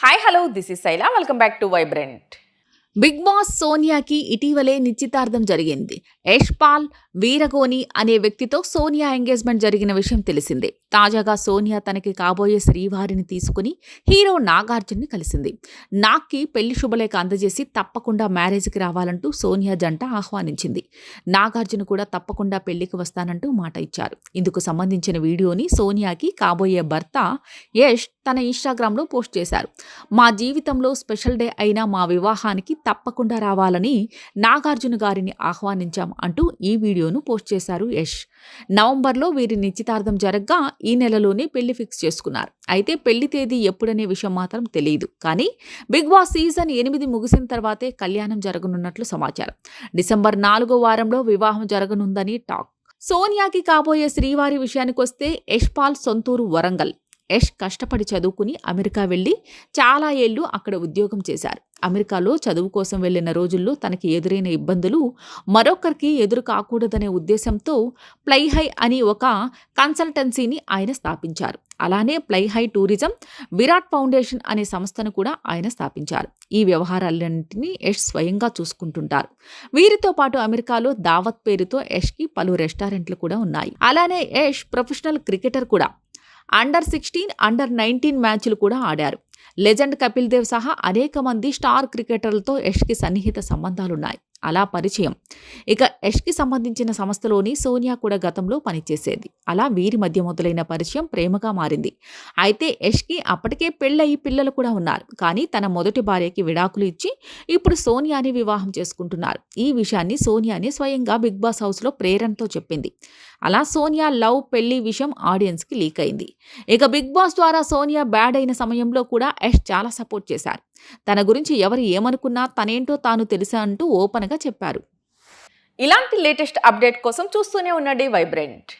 Hi hello this is Shaila welcome back to Vibrant. Bigg Boss సోనియాకి ఇటీవలే నిశ్చితార్థం జరిగింది. యష్ పాల్ వీరగోని అనే వ్యక్తితో సోనియా ఎంగేజ్మెంట్ జరిగిన విషయం తెలిసిందే. తాజాగా సోనియా తనకి కాబోయే శ్రీవారిని తీసుకుని హీరో నాగార్జున్ని కలిసింది. నాగ్కి పెళ్లి శుభలేఖ అందజేసి తప్పకుండా మ్యారేజ్కి రావాలంటూ సోనియా జంట ఆహ్వానించింది. నాగార్జున కూడా తప్పకుండా పెళ్లికి వస్తానంటూ మాట ఇచ్చారు. ఇందుకు సంబంధించిన వీడియోని సోనియాకి కాబోయే భర్త యష్ తన ఇన్స్టాగ్రామ్లో పోస్ట్ చేశారు. మా జీవితంలో స్పెషల్ డే అయిన మా వివాహానికి తప్పకుండా రావాలని నాగార్జున గారిని ఆహ్వానించాం అంటూ ఈ వీడియోను పోస్ట్ చేశారు యష్. నవంబర్లో వీరి నిశ్చితార్థం జరగ్గా ఈ నెలలోనే పెళ్లి ఫిక్స్ చేసుకున్నారు. అయితే పెళ్లి తేదీ ఎప్పుడనే విషయం మాత్రం తెలియదు. కానీ బిగ్ బాస్ సీజన్ 8 ముగిసిన తర్వాతే కళ్యాణం జరగనున్నట్లు సమాచారం. డిసెంబర్ 4వ వారంలో వివాహం జరగనుందని టాక్. సోనియాకి కాబోయే శ్రీవారి విషయానికొస్తే యష్ పాల్ సొంతూరు వరంగల్. యష్ కష్టపడి చదువుకుని అమెరికా వెళ్లి చాలా ఏళ్లు అక్కడ ఉద్యోగం చేశారు. అమెరికాలో చదువు కోసం వెళ్లిన రోజుల్లో తనకి ఎదురైన ఇబ్బందులు మరొకరికి ఎదురు కాకూడదనే ఉద్దేశంతో ప్లైహై అని ఒక కన్సల్టెన్సీని ఆయన స్థాపించారు. అలానే ప్లైహై టూరిజం, విరాట్ ఫౌండేషన్ అనే సంస్థను కూడా ఆయన స్థాపించారు. ఈ వ్యవహారాలన్నింటినీ యష్ స్వయంగా చూసుకుంటుంటారు. వీరితో పాటు అమెరికాలో దావత్ పేరుతో యష్కి పలు రెస్టారెంట్లు కూడా ఉన్నాయి. అలానే యష్ ప్రొఫెషనల్ క్రికెటర్ కూడా. అండర్-16, అండర్-19 మ్యాచ్లు కూడా ఆడారు. లెజెండ్ కపిల్ దేవ్ సహా అనేక మంది స్టార్ క్రికెటర్లతో యష్కి సన్నిహిత సంబంధాలున్నాయి. అలా పరిచయం. ఇక యష్కి సంబంధించిన సంస్థలోని సోనియా కూడా గతంలో పనిచేసేది. అలా వీరి మధ్య మొదలైన పరిచయం ప్రేమగా మారింది. అయితే యష్కి అప్పటికే పెళ్ళయి పిల్లలు కూడా ఉన్నారు. కానీ తన మొదటి భార్యకి విడాకులు ఇచ్చి ఇప్పుడు సోనియాని వివాహం చేసుకుంటున్నారు. ఈ విషయాన్ని సోనియాని స్వయంగా బిగ్ బాస్ హౌస్లో ప్రేరణతో చెప్పింది. అలా సోనియా లవ్ పెళ్లి విషయం ఆడియన్స్కి లీక్ అయింది. ఇక బిగ్ బాస్ ద్వారా సోనియా బ్యాడ్ అయిన సమయంలో కూడా యష్ చాలా సపోర్ట్ చేశారు. తన గురించి ఎవరు ఏమనుకున్నా తనేంటో తాను తెలుసా అంటూ ఓపెన్గా చెప్పారు. ఇలాంటి లేటెస్ట్ అప్డేట్ కోసం చూస్తూనే ఉండండి వైబ్రెంట్.